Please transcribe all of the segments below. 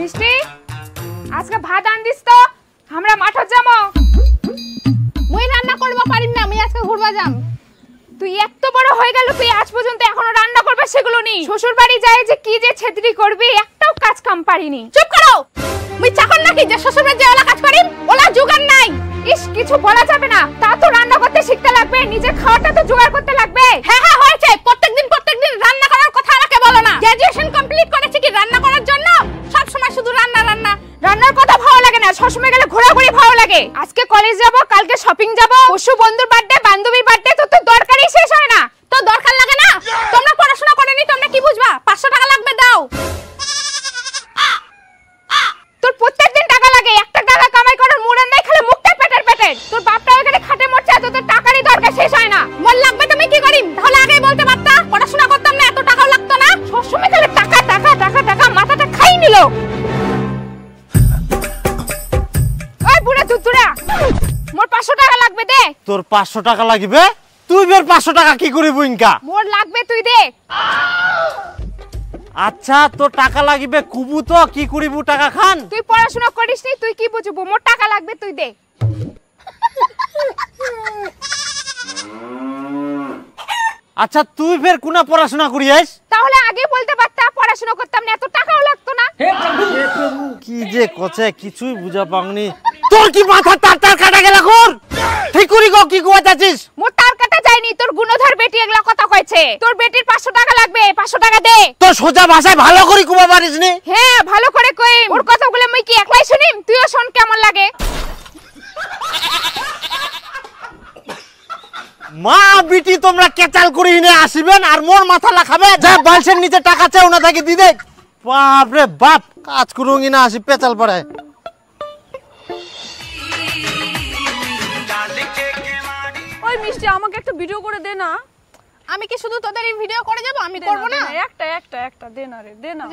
মিষ্টি আজকে ভাত আনদিস তো আমরা মাঠে যাবো। মুই রান্না করব পারিম না, মুই আজকে ঘুরবা যাম। তুই এত বড় হয়ে গেল তুই আজ পর্যন্ত এখনো রান্না করবে সেগুলো নেই। শ্বশুর বাড়ি যায় যে কি যে ছেত্রি করবি একটাও কাজ কাম পারিনি। চুপ করো, মুই চাকর নাকি যে শ্বশুর বাড়ি যাওয়া কাজ করিম? ওলা জোগাড় নাই। ইস কিছু বলা যাবে না, তা তো রান্না করতে শিখতে লাগবে, নিজের খাওয়াটা তো জোগাড় করতে লাগবে। হ্যাঁ হ্যাঁ হয়েছে, প্রত্যেকদিন রান্না করার কথা আমাকে বলো না। গ্র্যাজুয়েশন কমপ্লিট করেছি কি রান্না করার জন্য? সব সময় শুধু রান্না রান্না। রান্নার কথা ভালো লাগে না, সবসময় গেলে ঘোরাঘুরি ভালো লাগে। আজকে কলেজ যাব, কালকে শপিং যাব, পরশু বন্ধুর বার্থডে, বান্ধবীর বার্থডে, তো দরকারই শেষ হয় না। তো দরকার লাগে না? তোমরা পড়াশোনা করেনি, তোমরা কি বুঝবা? 500 টাকা লাগবে, দাও। তোর প্রত্যেকদিন টাকা লাগে, একটা টাকা কামাই করার মুড়ে নাই, খালি মুখটা পেটের পেটের। তোর বাপটা ওখানে খাটে মরছে, তো তোর টাকারই দরকার শেষ হয় না। মন লাগবে তুমি কি করিম? তাহলে আগেই বলতে পারতা, পড়াশোনা করতাম না, এত টাকাও লাগতো না। সবসময় খালি টাকা টাকা টাকা টাকা, মাথাটা খাই নিল। ওই বুড়া দুতুরা, মোর 500 টাকা লাগবে, দে। তোর 500 টাকা লাগবে? তুই বের 500 টাকা কি করিব ইনকা? মোর লাগবে, তুই দে। আচ্ছা তোর টাকা লাগবে, কুবু তো কি করিব টাকা খান? তুই পড়াশোনা করিস নি, তুই কি বুঝবো? মোর টাকা লাগবে, তুই দে। আচ্ছা তুই ফের কোনা পড়াশোনা করিস? তাহলে আগে বলতে পারতা, পড়াশোনা করতাম না, এত টাকাও লাগতো না। কি যে কছে কিছুই বুঝা পাওনি। তোর কি মাথা তার কাটা গেল কর? ঠিক করি গো, কি কোয়াছিস? মোর তার কাটা যায়নি, তোর গুণধর বেটি এগুলা কথা কইছে। তোর বেটির 500 টাকা লাগবে, 500 টাকা দে। তোর সোজা ভাষায় ভালো করে কুবা পারিস নি? হ্যাঁ ভালো করে কইম, ওর কথাগুলো মই কি একলাই শুনিম? তুইও শুন কেমন লাগে। মা বিটি তোমরা কেচাল করে এনে আসিবেন আর মোর মাথা লাখাবে। যা বালসের নিচে টাকা চাও না তাকে দি দে। বাপ রে বাপ, কাজ করুঙ্গি না আসি পেচাল পড়ে। ওই মিষ্টি আমাকে একটা ভিডিও করে দে না। আমি কি শুধু তোদের এই ভিডিও করে যাব? আমি করব না। একটা দে না রে, দে না।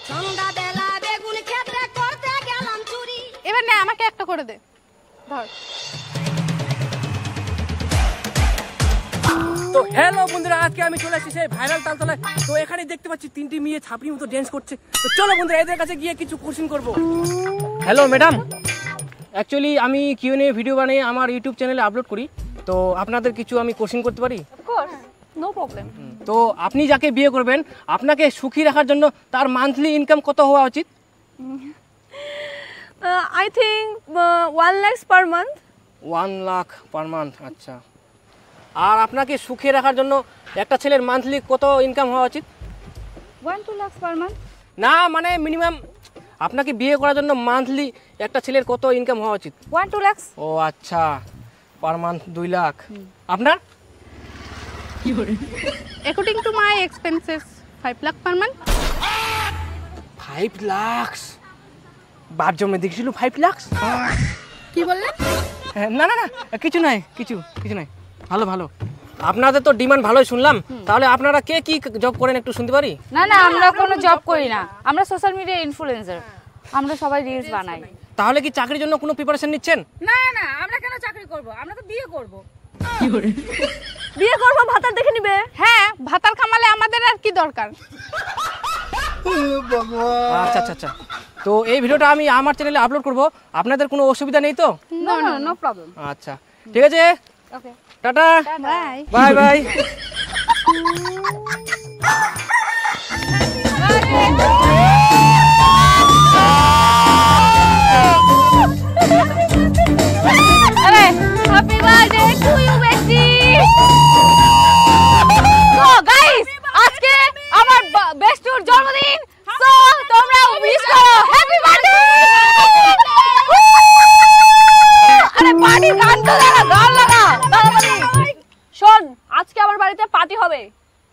সন্ধ্যাবেলা বেগুন ক্ষেত্রে করতে গেলাম চুরি। এবার না আমাকে একটা করে দে, ধর। তো হ্যালো বন্ধুরা, আজকে আমি চলে এসেছি সেই ভাইরাল তালতলায়। তো এখানে দেখতে পাচ্ছি 3টি মেয়ে ছাপড়ির মতো ড্যান্স করছে। তো চলো বন্ধুরা এদের কাছে গিয়ে কিছু কোশ্চেন করব। হ্যালো ম্যাডাম, অ্যাকচুয়ালি আমি কিউএনএ ভিডিও বানিয়ে আমার ইউটিউব চ্যানেলে আপলোড করি। তো আপনাদের কিছু আমি কোশ্চেন করতে পারি? Of course, no problem. তো আপনি যাকে বিয়ে করবেন আপনাকে সুখী রাখার জন্য তার মান্থলি ইনকাম কত হওয়া উচিত? I think 1 lakh per month. 1 lakh per month, আচ্ছা। আর আপনাকে সুখে রাখার জন্য একটা ছেলের মান্থলি কত ইনকাম হওয়া উচিত? 1-2 লাখ পার মান্থ। না মানে মিনিমাম আপনাকে বিয়ে করার জন্য মান্থলি একটা ছেলের কত ইনকাম হওয়া উচিত? 1-2 লাখ। ও আচ্ছা, পার মান্থ 2 লাখ। আপনার? According to my expenses 5 lakh per month. 5 lakh? বাপ জমে দেখছিল 5 লাখ? কি বললেন? না না না, কিছু নাই, কিছু নাই। ভালো ভালো, আপনাদের তো ডিমান্ড ভালোই শুনলাম। তাহলে আপনারা কে কি জব করেন একটু শুনতে পারি? না না, আমরা কোনো জব করি না, আমরা সোশ্যাল মিডিয়া ইনফ্লুয়েন্সার, আমরা সবাই রিলস বানাই। তাহলে কি চাকরির জন্য কোনো প্রিপারেশন নিচ্ছেন? না না, আমরা কেন চাকরি করব, আমরা তো বিয়ে করব। বিয়ে করব, ভাতার দেখে নিবে। হ্যাঁ, ভাতার কামালে আমাদের আর কি দরকার? আচ্ছা আচ্ছা আচ্ছা, তো এই ভিডিওটা আমি আমার চ্যানেলে আপলোড করব, আপনাদের কোনো অসুবিধা নেই তো? No no, no problem. আচ্ছা ঠিক আছে, okay, tata, bye bye bye. আরে happy birthday to you bestie. তো গাইস, আজকে আমার বেস্টুর জন্মদিন, সো তোমরা উইশ করো হ্যাপি বার্থডে। আরে পার্টি গান তো লাগা, গান লাগা তাড়াতাড়ি। শোন, আজকে আমার বাড়িতে পার্টি হবে,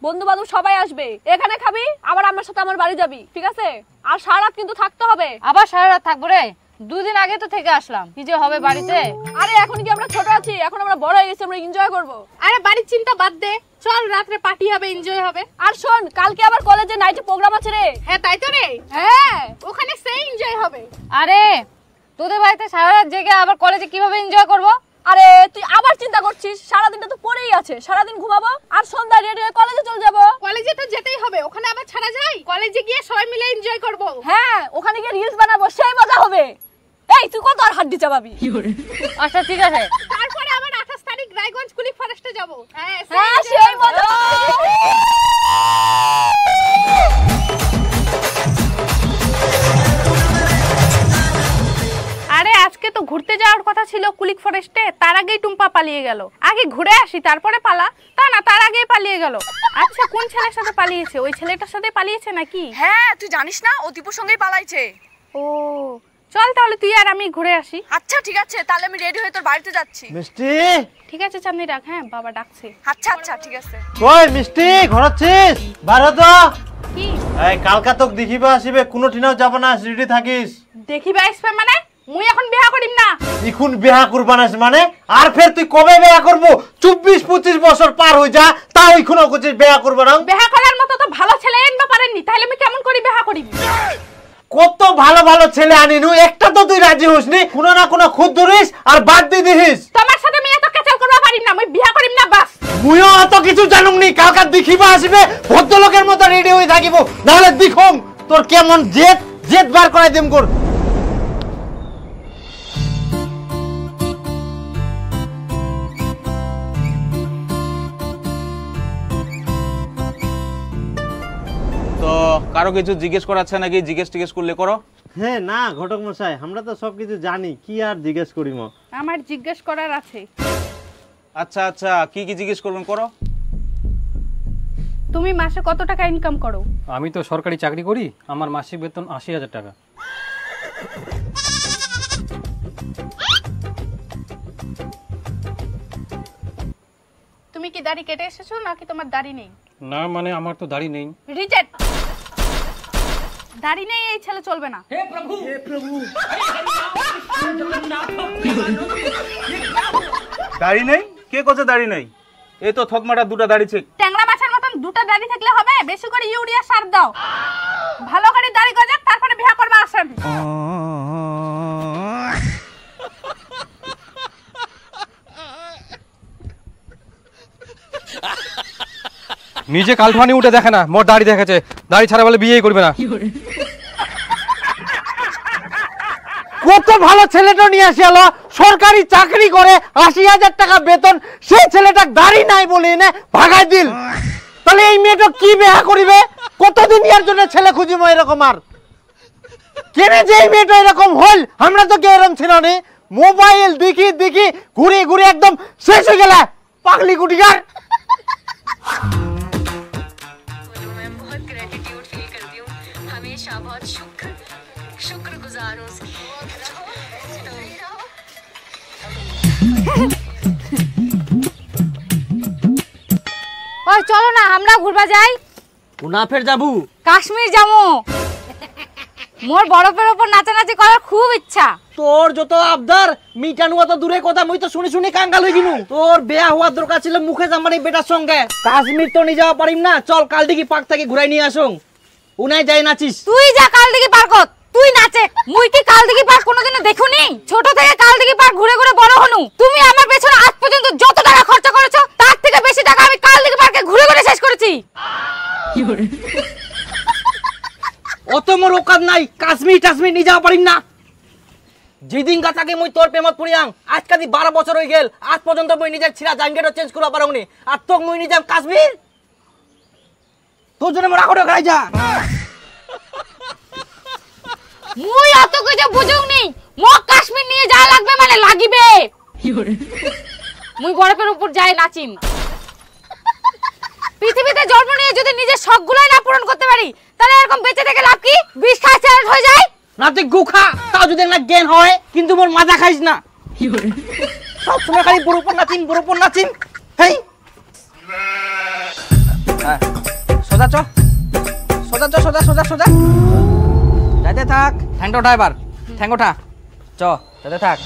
বন্ধু বান্ধব সবাই আসবে। এখানে খাবি, আবার আমার সাথে আমার বাড়ি যাবি, ঠিক আছে? আর সারা রাত কিন্তু থাকতে হবে। আবার সারা রাত থাকবো রে? 2 দিন আগে তো থেকে আসলাম, কি যে হবে বাড়িতে। আরে এখন কি আমরা ছোট আছি? এখন আমরা বড় হয়ে গেছি, আমরা এনজয় করব। আরে বাড়ির চিন্তা বাদ দে, চল রাতে পার্টি হবে, এনজয় হবে। আর শোন, কালকে আবার কলেজে নাইটে প্রোগ্রাম আছে রে। হ্যাঁ তাই তো রে, হ্যাঁ, ওখানে সেই এনজয় হবে। আরে তোদের বাড়িতে সারা রাত জেগে আবার কলেজে কিভাবে এনজয় করব? আরে তুই আবার চিন্তা করছিস? সারাদিনটা তো পড়েই আছে, সারাদিন ঘুমাবো আর সন্ধ্যায় রেডি হয়ে কলেজে চলে যাবো। কলেজে তো যেতেই হবে, ওখানে আবার ছাড়া যায়? কলেজে গিয়ে সবাই মিলে এনজয় করব। হ্যাঁ, ওখানে গিয়ে নিয়ে রিলস বানাবো, সেই মজা হবে। এই তুই কত আর হাড্ডি চাবাবি? আচ্ছা ঠিক আছে। তারপরে আবার 28 তারিখ রায়গঞ্জ কুলিক ফরেস্টে যাব। হ্যাঁ সেই মজা। আরে আজকে তো ঘুরতে যাওয়ার কথা ছিল কুলিক ফরেস্টে, তার আগেই টুম্পা পালিয়ে গেল। আগে ঘুরে আসি তারপরে পালা, তা না তার আগেই পালিয়ে গেল। আচ্ছা কোন ছেলের সাথে পালিয়েছে? ওই ছেলেটার সাথে পালিয়েছে নাকি? হ্যাঁ তুই জানিস না, ও দীপুর সঙ্গেই পালাইছে। ও চল তাহলে তুই আর আমি ঘুরে আসি। আচ্ছা ঠিক আছে, তাহলে আমি রেডি হয়ে তোর বাড়িতে যাচ্ছি। মিষ্টি ঠিক আছে চাঁদনি রাখ, হ্যাঁ বাবা ডাকছে। আচ্ছা আচ্ছা ঠিক আছে। কই মিষ্টি ঘরছিস? বারো তো কি এই কালকা তোক দেখিবা আসিবে, কোনো ঠিনাও যাব না, রেডি থাকিস। দেখিবা আসবে মানে? মুই এখন বিয়া করিম না। এখন বিয়া করবানাস মানে? আর ফের তুই কবে বিয়া করবো? 24-25 বছর পার হই যা, তাও এখনো কইছিস বিয়া করবা না? বিয়া করার মতো তো ভালো ছেলে এনবা পারেননি, তাহলে আমি কেমন করে বিয়া করিম? কত ভালো ভালো ছেলে আনিনু, একটা তো তুই রাজি হসনি। কোনো না কোনো খুদ ধরিস আর বাদ দিয়ে দিস। তোমার সাথে আমি এত কেচাল করবা পারিম না, আমি বিয়া করিম না বাস। মুইও অত কিছু জানুমনি, কালকা দেখিবা আসিবে ভদ্রলোকের মতো রেডি হয়ে থাকিব, নাহলে দেখুম তোর কেমন জেদ বার করাই দিম কর। তো কারো কিছু জিজ্ঞেস করাচ্ছে নাকি? জিজ্ঞেস করলে করো। হ্যাঁ না ঘটক মশাই, আমরা তো সবকিছু জানি, কি আর জিজ্ঞেস করিম? আমার জিজ্ঞেস করার আছে। আচ্ছা আচ্ছা, কি কি জিজ্ঞেস করবেন করো। তুমি মাসে কত টাকা ইনকাম করো? আমি তো সরকারি চাকরি করি, আমার মাসিক বেতন 80,000 টাকা। তুমি কি দাড়ি কেটে এসেছো নাকি তোমার দাড়ি নেই? না মানে আমার তো দাড়ি নেই। রিজেক্ট। দাড়ি নেই এই ছেলে চলবে না। দাড়ি নেই? কে কোথায় দাড়ি নেই? এই তো থকমাটা দুটো দাড়ি ছে। ট্যাংরা মাছের মতন দুটো দাড়ি থাকলে হবে? বেশি করে ইউরিয়া সার দাও, ভালো করে দাড়ি গজাক, তারপরে বিয়ে করবে আসেন। নিজে কালঠানি উঠে দেখে না, মোর দাড়ি দেখেছে, দাড়ি ছাড়া বলে বিয়েই করবে না। কত ভালো ছেলেটা নিয়ে আসি এলো, সরকারি চাকরি করে 80,000 টাকা বেতন, সেই ছেলেটা দাড়ি নাই বলে এনে ভাগাই দিল। তাহলে এই মেয়েটা কি বিয়া করিবে? কতদিন এর জন্য ছেলে খুঁজিব এরকম? আর কেনে যে এই মেয়েটা এরকম হল, আমরা তো কেউ এরকম ছিল না। মোবাইল দেখি দেখি ঘুরে ঘুরে একদম শেষ হয়ে গেল, পাগলি কুটিকার। मैं बहुत ग्रेटिट्यूड फील करती हूँ, हमेशा बहुत शुक्रगुजार हूँ उसकी। ওই চলো না আমরা ঘুরবা যাই। কোনা ফের যাবু? কাশ্মীর যাবো। মোর বরফের উপর নাচানাচি করার খুব ইচ্ছা। তোর যত আবদার মিটানো অত দূরে কথা, মুই তো শুনি শুনি কাঙ্গাল হই গিনু। তোর বিয়া হওয়ার দরকার ছিল মুখে জামানি বেটার সঙ্গে। কাশ্মীর তো নিয়ে যাওয়া পারিম না, চল কালদিঘি পার্ক থেকে ঘুরাই নিয়ে আসুন। উনাই যাই নাচিস। তুই যা কালদিঘি পার্কত, তুই নাচে। মুই কি কালদিঘি পার্ক কোনোদিনও দেখুনি? ছোট থেকে কালদিঘি পার্ক ঘুরে ঘুরে বড় হনু। তুমি আমার পেছনে আজ পর্যন্ত যত টাকা খরচা করেছো, তার থেকে বেশি টাকা আমি কালদিঘি পার্কে ঘুরে ঘুরে শেষ করেছি। অত মোর ওকাত নাই, কাশ্মীর নিয়ে যাওয়া পারিম না। যেদিন গাছাকে মুই তোর প্রেমত পড়িয়াং, আজকাদি 12 বছর হয়ে গেল, আজ পর্যন্ত মুই নিজের ছিড়া জাঙ্গেটও চেঞ্জ করা পারুনি। আর তোক মুই নিয়ে যাম কাশ্মীর? তোর জন্য মোর আকড়ে গাই যা। মুই অত কিছু বুঝুনি, মোক কাশ্মীর নিয়ে যা লাগবে মানে লাগিবে। মুই বরফের উপর যাই নাচিম। পৃথিবীতে জন্ম নিয়ে যদি নিজের শখগুলাই না পূরণ করতে পারি, তাহলে এরকম বেঁচে থেকে লাভ কি? বিষ খায় চ্যালেঞ্জ হয়ে যায়। না তুই গুখা, তাও যদি না জ্ঞান হয়, কিন্তু মোর মাজা খাইস না। সব সময় খালি বরফর নাচিম। হেই সোজা চ, সোজা যাইতে থাক। ঠ্যাংটা ওঠা এবার, ঠ্যাং ওঠা। চ যাতে থাক।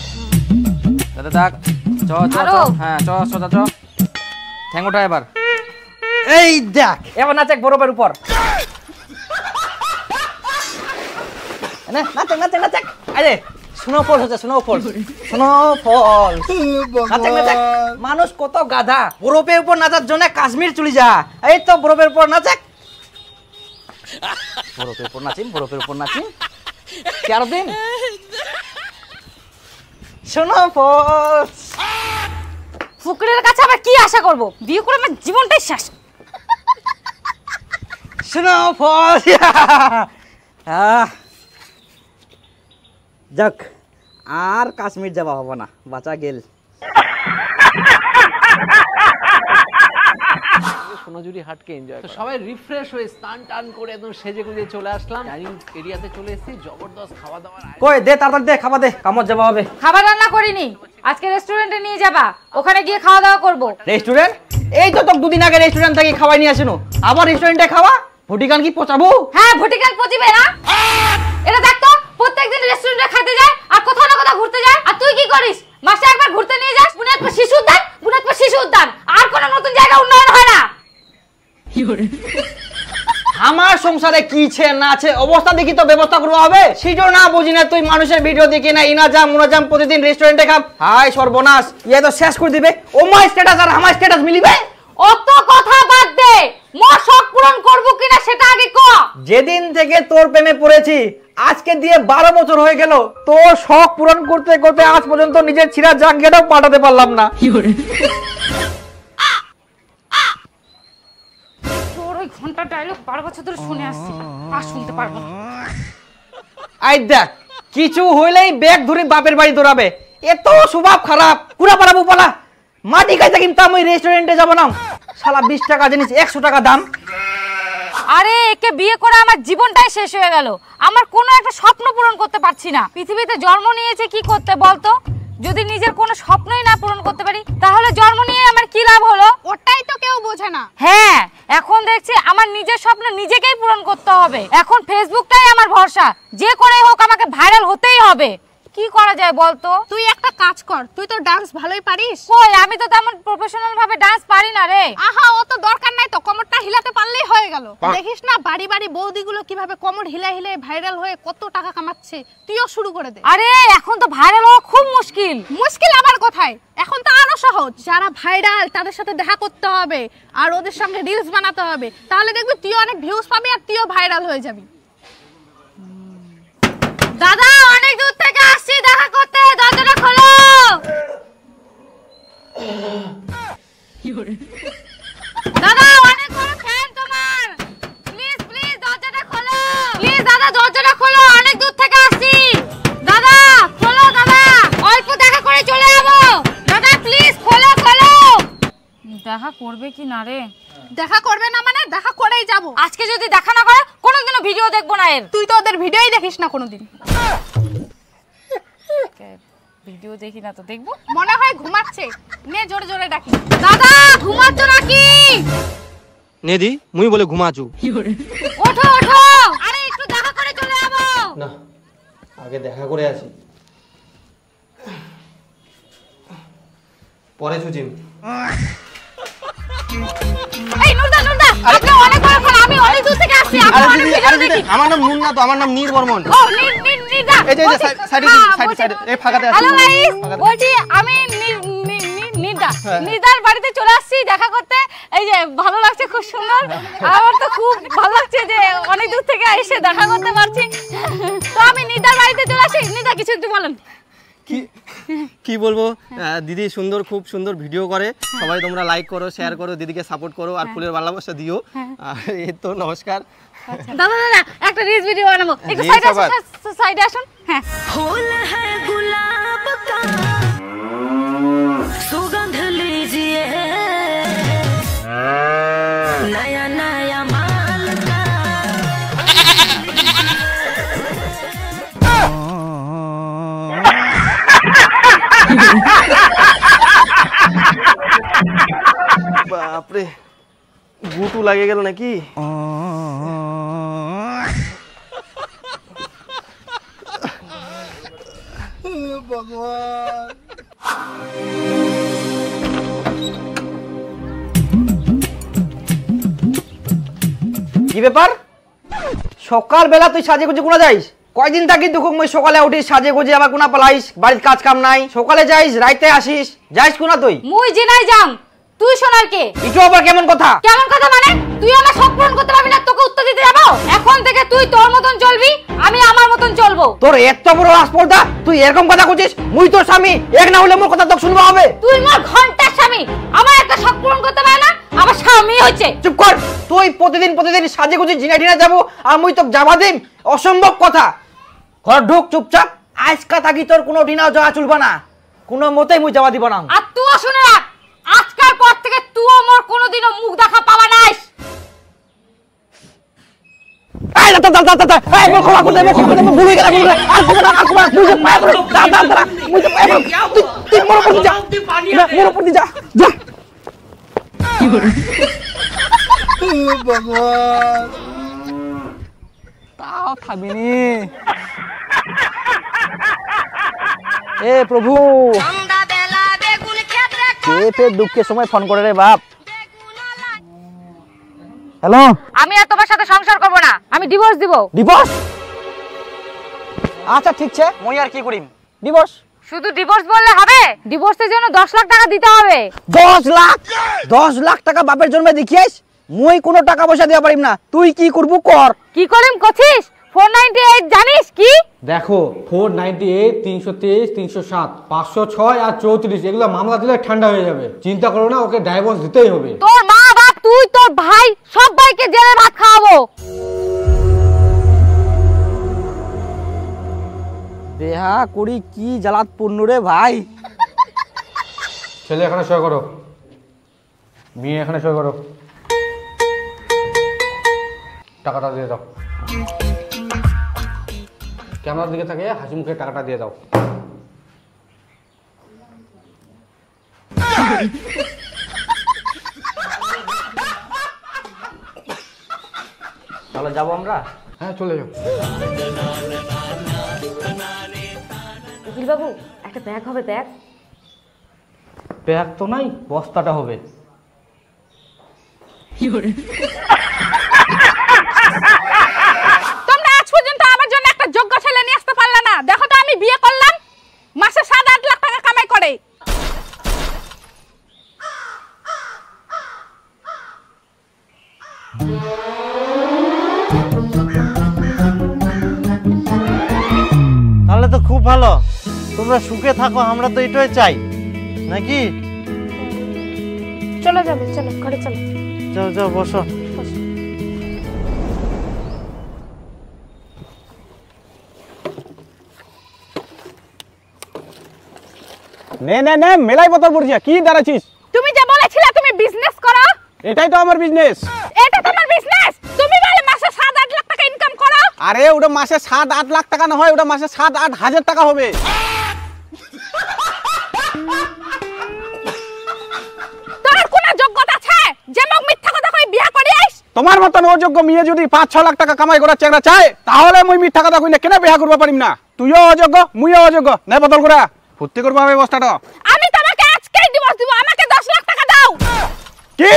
চ হ্যাঁ চ, সোজা চ, ঠ্যাং ওঠা এবার। এই দেখ এবার নাচেক বরফের উপর। নাচেক। আরে স্নোফল হচ্ছে, স্নোফল। নাচেক। মানুষ কত গাধা, বরফের উপর নাচার জন্য কাশ্মীর চলে যা। এই তো বরফের উপর নাচেক। বরফের উপর নাচিম। 13 দিন শোনো বস ফুকরের কাছে আবার কি আশা করব? বিয়ে করে আমার জীবনটাই শেষ। শোনো বস যাক আর কাশ্মীর যাওয়া হবে না, বাঁচা গেল। সোনাঝুরি হাটকে এনজয় তো সবাই রিফ্রেশ হয়ে স্নান টান করে একদম সেজে গুজে চলে আসলাম ডাইনিং এরিয়াতে চলে এসেছি। জবরদস্ত খাওয়া দাওয়ার কই দে তাড়াতাড়ি দে, খাবার দে, কামড় যাওয়া হবে। খাবার রান্না করিনি, আজকে রেস্টুরেন্টে নিয়ে যাবা, ওখানে গিয়ে খাওয়া দাওয়া করব। রেস্টুরেন্ট? এই তো তোকে দুদিন আগে রেস্টুরেন্ট থেকে খাওয়াই নিয়ে আসিনো, আবার রেস্টুরেন্টে খাওয়া? ভুটিকান কি পচাবো? হ্যাঁ ভুটিকান পচিবে না। এটা দেখ তো প্রত্যেকদিন রেস্টুরেন্টে খেতে যায় আর কোথাও না কোথাও ঘুরতে যায়, আর তুই কি করিস? মাসে একবার ঘুরতে নিয়ে যাস, বুনিয়াদপুর শিশু উদ্যান, বুনিয়াদপুর শিশু উদ্যান, আর কোনো নতুন জায়গা উন্নয়ন হয় না। আমার সংসারে কি ছে না আছে অবস্থা দেখি তো ব্যবস্থা করতে হবে, সেটাও না বুঝি না। তুই মানুষের ভিডিও দেখি না ইনাজাম মুনাজাম প্রতিদিন রেস্টুরেন্টে খাব, হাই সর্বনাশ, ইয়ে তো শেষ করে দিবে। ও মাই স্ট্যাটাস আর আমার স্ট্যাটাস মিলিবে? অত কথা বাদ দে, মোর শখ পূরণ করব কিনা সেটা আগে ক। যেদিন থেকে তোর প্রেমে পড়েছি আজকে দিয়ে 12 বছর হয়ে গেল, তোর শখ পূরণ করতে করতে আজ পর্যন্ত নিজের ছিঁড়া জাঙ্গিয়াটাও পাঠাতে পারলাম না। তোর ওই ঘন্টা ডায়লগ 12 বছর ধরে শুনে আসছি, আর শুনতে পারবো না। আই দেখ কিছু হইলেই ব্যাগ ধরে বাপের বাড়ি দৌড়াবে, এত স্বভাব খারাপ। কুড়া পালাবো পালা, মাটি খাইতে কিন্তু আমি রেস্টুরেন্টে যাবো না, শালা 20 টাকা জিনিস 100 টাকা দাম। আরে একে বিয়ে করে আমার জীবনটাই শেষ হয়ে গেল, আমার কোনো একটা স্বপ্ন পূরণ করতে পারছি না। পৃথিবীতে জন্ম নিয়েছে কি করতে বলতো? যদি নিজের কোনো স্বপ্নই না পূরণ করতে পারি তাহলে জন্ম নিয়ে আমার কি লাভ হলো? ওটাই তো কেউ বোঝে না। হ্যাঁ এখন দেখছি আমার নিজের স্বপ্ন নিজেকেই পূরণ করতে হবে। এখন ফেসবুকটাই আমার ভরসা, যে করে হোক আমাকে ভাইরাল হতেই হবে। কি করা যায় বলতো? তুই একটা কাজ কর, তুই তো ডান্স ভালোই পারিস। কই আমি তো তেমন প্রফেশনাল ভাবে ডান্স পারি না রে। আহা অত দরকার নাই তো, কোমরটা হিলাতে পারলেই হয়ে গেল। দেখিস না বাড়ি বাড়ি বৌদিগুলো কিভাবে কোমর হিলাই হিলাই ভাইরাল হয়ে কত টাকা কামাচ্ছে, তুইও শুরু করে দে। আরে এখন তো ভাইরাল হওয়া খুব মুশকিল। মুশকিল আবার কোথায়, এখন তো আরো সহজ। যারা ভাইরাল তাদের সাথে দেখা করতে হবে আর ওদের সঙ্গে রিলস বানাতে হবে, তাহলে দেখবি তুই অনেক ভিউজ পাবি আর তুইও ভাইরাল হয়ে যাবি। দাদা অনেক দূর থেকে আসছি দেখা করতে, দরজাটা খোলো। দাদা অনেক বড় ফ্যান তোমার, প্লিজ প্লিজ দরজাটা খোলো। প্লিজ দাদা দরজাটা খোলো, অনেক দূর থেকে আসছি। দাদা খোলো, দাদা অল্প দেখা করে চলে যাবো। দাদা প্লিজ খোলো খোলো। দেখা করবে কি না রে? দেখা করবে না মানে দেখা করেই যাব। আজকে যদি দেখা না করে কোনোদিনও ভিডিও দেখবো না এর। তুই তো ওদের ভিডিওই দেখিস না কোনোদিন। ভিডিও দেখি না তো দেখবো? মনে হয় ঘুমাচ্ছে, নে জোরে জোরে ডাকি। দাদা ঘুমাচ্ছ নাকি? নেদি মুই বলে ঘুমাচু। ওঠো ওঠো, আরে একটু দেখা করে চলে যাবো। না আগে দেখা করে আসি, পরে সুজিম। এই নুরদা নুরদা, আপনি অনেক বড় ফ্যান, আমি অনেক দূর থেকে আসছি। আমি অনেক ভিডিও দেখি। আমার নাম নুন না তো, আমার নাম নীর বর্মন। ও নির্দা, এই যে সাইডে এই ফাঁকাতে আছে। হ্যালো গাইস, বলছি আমি নির্দার বাড়িতে চলে আসছি দেখা করতে। এই যে ভালো লাগছে, খুব সুন্দর। আমার তো খুব ভালো লাগছে যে অনেক দূর থেকে এসে দেখা করতে পারছি। তো আমি নির্দার বাড়িতে চলে আসি। নির্দা কিছু একটু বলেন। কি বলবো, দিদি সুন্দর, খুব সুন্দর ভিডিও করে। সবাই তোমরা লাইক করো, শেয়ার করো, দিদিকে সাপোর্ট করো আর ফুলের ভালোবাসা দিও। এই তো নমস্কার। দাদা দাদা একটা রিলস ভিডিও বানাবো, একটু সাইডে আসুন। হ্যাঁ फूल है गुलाब का सुगंध लीजिए नया नया माल का বাপরে গুটু লাগে গেল নাকি? কি ব্যাপার, সকাল বেলা তুই সাজে গুজে কোনা যাইস? কয়দিন থাকি দুঃখ মই সকালে উঠিস সাজে গুজে আবার কোনা পালাইস, বাড়ির কাজ কাম নাই, সকালে যাইস রাইতে আসিস, যাইস কোনা তুই? মুই জেনাই যাম, তুই শোনার কে? এটা আবার কেমন কথা? কেমন কথা মানে? তুই আমার শখ পূরণ করতে পারবি না, তোকে উত্তর দিতে যাবো? এখন থেকে তুই তোর মতন চলবি, আমি আমার মতন চলবো। তোর এত বড় আসপর্দা, তুই এরকম কথা কইছিস? মুই তোর স্বামী, এক না হলে মোর কথা তো শুনবা হবে। তুই মোর ঘন্টার স্বামী, আমার একটা শখ পূরণ করতে পারে না, আমার স্বামী হচ্ছে। চুপ কর। তুই প্রতিদিন সাজে গুজি জিনা টিনা যাবো আর মুই তোকে যাবা দিম? অসম্ভব কথা। ঘর ঢুক চুপচাপ। আজকা থাকি তোর কোনো ডিনাও যাওয়া চলবা না, কোনো মতেই মুই যাওয়া দিব না। আর তুইও শুনে রাখ, আজকাল পর থেকে তুইও মোর কোনোদিনও মুখ দেখা পাবা নাইস। এই দাদা দাদা দাদা, এই মোর ক্ষমা করে দে, মোর ক্ষমা করে দে, মুই ভুলে গেলাম। আর কুমার মুই যে পায়া পড়ো, দাদা দাদা মুই যে পায়া পড়ো। তুই মোর উপর যা, না মোর উপর যা যা। কি করে ভগবান, তাও খাবিনি। এ প্রভু, কে দুঃখের সময় ফোন করে রে বাপ। হ্যালো, আমি আর তোমার সাথে সংসার করব না, আমি ডিভোর্স দিব। ডিভোর্স? আচ্ছা ঠিক আছে, মই আর কি করিম? ডিভোর্স? শুধু ডিভোর্স বললে হবে? ডিভোর্সের জন্য 10 লাখ টাকা দিতে হবে। 10 লাখ? 10 লাখ টাকা বাপের জন্মে দেখিস? মই কোনো টাকা পয়সা দেওয়া পারিম না। তুই কি করবো কর। কি করিম কছিস? 498 জানিস কি? দেখো 498, 323, 307, 506 আর 34 এগুলো মামলা দিলে ঠান্ডা হয়ে যাবে। চিন্তা করো না, ওকে ডাইভোর্স দিতেই হবে। তোর মা বাপ, তুই, তোর ভাই সবাইকে জেলে ভাত খাওয়াবো। দেহা করি কি জ্বালাত পূর্ণ রে ভাই। ছেলে এখানে সই করো, মেয়ে এখানে সই করো, টাকাটা দিয়ে দাও। ক্যামেরার দিকে থাকে হাসি মুখে টাকাটা দিয়ে দাও। তাহলে যাবো আমরা? হ্যাঁ চলে যাও। উকিল বাবু, একটা ব্যাগ হবে? ব্যাগ? ব্যাগ তো নাই, বস্তাটা হবে। তোমরা আজ পর্যন্ত আমার জন্য একটা যোগ্য ছেলে নিয়ে আসতে পারলে না। দেখো তো আমি বিয়ে করলাম, মাসে 7-8 লাখ টাকা কামাই করে। তাহলে তো খুব ভালো, তোমরা সুখে থাকো, আমরা তো এটাই চাই নাকি? চলো যাবে, চলো ঘরে চলো। যাও যাও বসো। নে নে নে, মেলাই বোতল পড়ছিস, কি দাঁড়াচ্ছিস? তুমি যে বলেছিলে তুমি বিজনেস করো। এটাই তো আমার বিজনেস। এটা তোমার বিজনেস? তুমি বলে মাসে 7-8 লাখ টাকা ইনকাম করো। আরে ওটা মাসে 7-8 লাখ টাকা না হয়, ওটা মাসে 7-8 হাজার টাকা হবে। তোর কোন যোগ্যতা আছে যে মোক মিথ্যা কথা কই বিয়া করিস? তোমার মতন অযোগ্য মেয়ে যদি 5-6 লাখ টাকা কামাই করার চেষ্টা চায়, তাহলে মুই মিথ্যা কথা কই না কেন বিয়া করবা পারিম না? তুইও অযোগ্য, মুইও অযোগ্য। নে বোতল করে ফুর্তি করবা হবে বস্তাটা। আমি তোমাকে আজকেই ডিভোর্স দিব, আমাকে 10 লাখ টাকা দাও। কি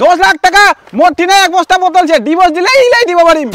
10 লাখ টাকা? মোর 3 এক বস্তা বোতল আছে, ডিভোর্স দিলেই ইলাই দিব পারিম।